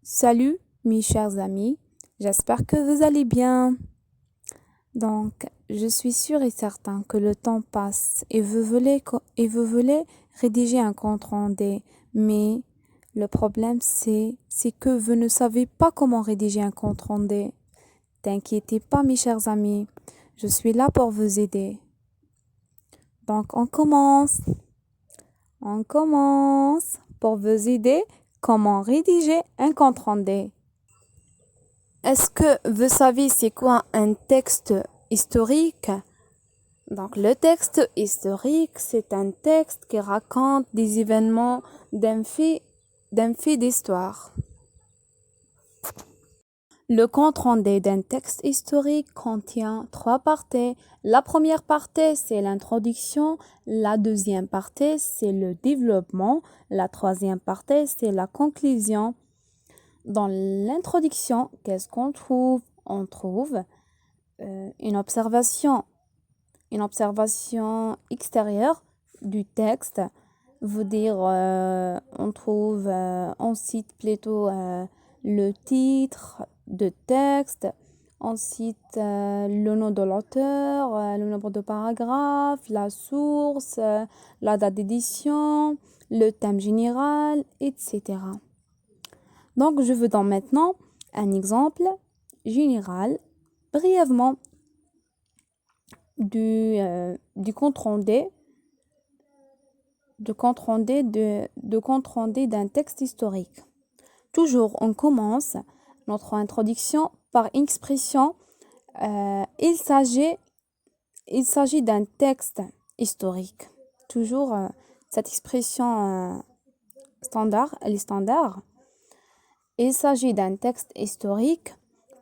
Salut mes chers amis, j'espère que vous allez bien. Donc, je suis sûre et certain que le temps passe et vous voulez rédiger un compte rendu, mais le problème c'est que vous ne savez pas comment rédiger un compte rendu. T'inquiétez pas mes chers amis, je suis là pour vous aider. Donc, on commence. On commence pour vous aider comment rédiger un compte rendu. Est-ce que vous savez c'est quoi un texte historique? Donc le texte historique, c'est un texte qui raconte des événements d'un fait d'histoire. Le compte rendu d'un texte historique contient 3 parties. La première partie, c'est l'introduction. La deuxième partie, c'est le développement. La troisième partie, c'est la conclusion. Dans l'introduction, qu'est-ce qu'on trouve? On trouve une observation extérieure du texte. Veut dire, on cite plutôt le titre de texte, on cite le nom de l'auteur, le nombre de paragraphes, la source, la date d'édition, le thème général, etc. Donc, je vous donne maintenant un exemple général, brièvement, du compte rendu d'un texte historique. Toujours, on commence notre introduction par une expression. Il s'agit d'un texte historique. Toujours, cette expression standard, elle est standard. Il s'agit d'un texte historique,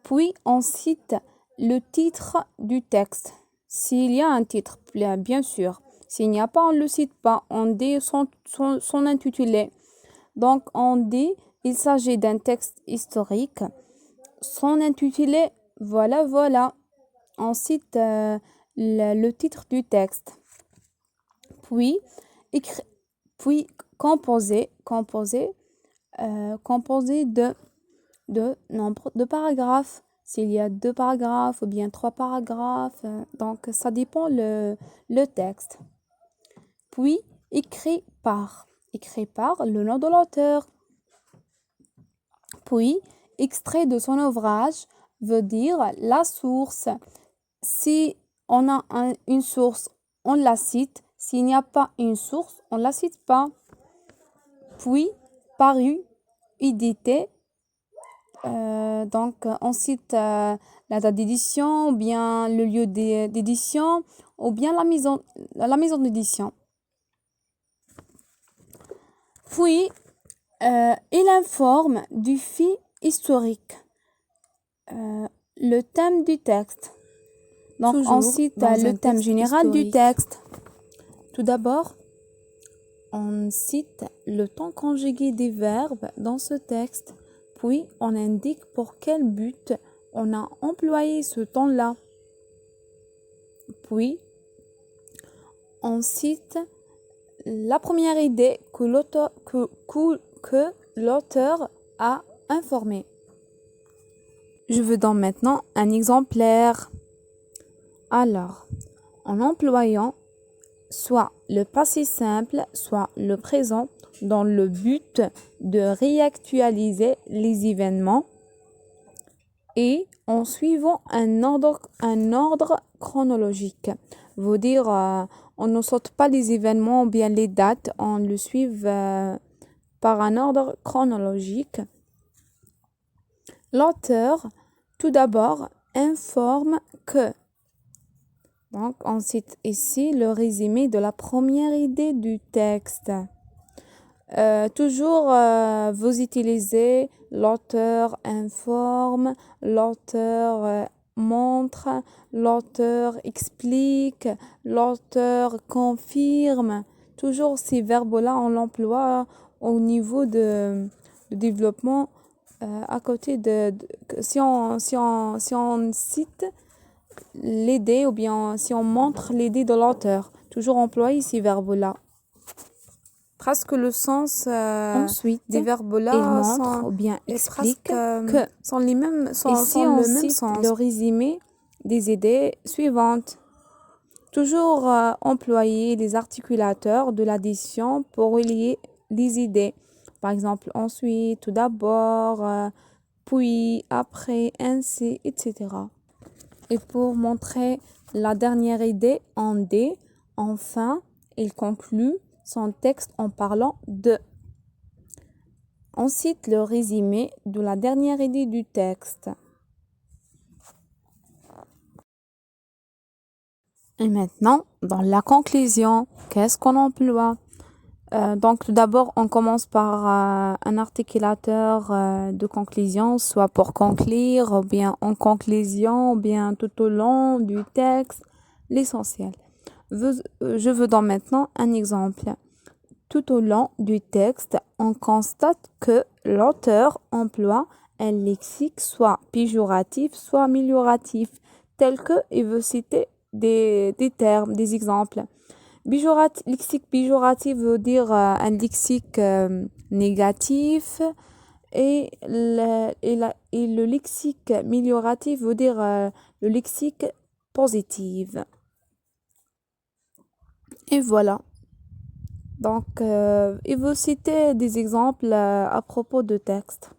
puis on cite le titre du texte. S'il y a un titre, bien sûr. S'il n'y a pas, on ne le cite pas. On dit son intitulé. Donc, on dit il s'agit d'un texte historique. Son intitulé, voilà. On cite le titre du texte. Puis composé de nombre de paragraphes. S'il y a 2 paragraphes ou bien 3 paragraphes, donc ça dépend le texte. Puis écrit par le nom de l'auteur. Puis extrait de son ouvrage veut dire la source. Si on a une source, on la cite. S'il n'y a pas une source, on la cite pas. Puis paru, édité. Donc, on cite la date d'édition, ou bien le lieu d'édition, ou bien la maison d'édition. Puis, il informe du fait historique, le thème du texte. Donc, on cite le thème général du texte. Tout d'abord, on cite le temps conjugué des verbes dans ce texte. Puis, on indique pour quel but on a employé ce temps-là. Puis, on cite la première idée que l'auteur a informée. Je vous donne maintenant un exemplaire. Alors, en employant soit le passé simple, soit le présent, dans le but de réactualiser les événements et en suivant un ordre chronologique. Veut dire, on ne saute pas les événements ou bien les dates, on le suit par un ordre chronologique. L'auteur, tout d'abord, informe que. Donc, on cite ici le résumé de la première idée du texte. Toujours, vous utilisez l'auteur informe, l'auteur montre, l'auteur explique, l'auteur confirme. Toujours ces verbes-là, on l'emploie au niveau de développement à côté si on cite l'idée ou bien si on montre l'idée de l'auteur. Toujours employer ces verbes-là. presque le sens Ensuite, des il verbes-là montre ou bien explique que sont les mêmes, ici sont on le même cite sens. le résumé des idées suivantes. Toujours employer les articulateurs de l'addition pour relier les idées. Par exemple, ensuite, tout d'abord, puis, après, ainsi, etc. Et pour montrer la dernière idée en D, enfin, il conclut son texte en parlant de. On cite le résumé de la dernière idée du texte. Et maintenant, dans la conclusion, qu'est-ce qu'on emploie? Donc, tout d'abord, on commence par un articulateur de conclusion, soit pour conclure, ou bien en conclusion, ou bien tout au long du texte, l'essentiel. Je veux donc maintenant un exemple. Tout au long du texte, on constate que l'auteur emploie un lexique soit péjoratif, soit amélioratif, tel que il veut citer des termes, des exemples. Lexique péjoratif veut dire un lexique négatif et le lexique amélioratif veut dire le lexique positif. Et voilà. Donc, il veut citer des exemples à propos de texte.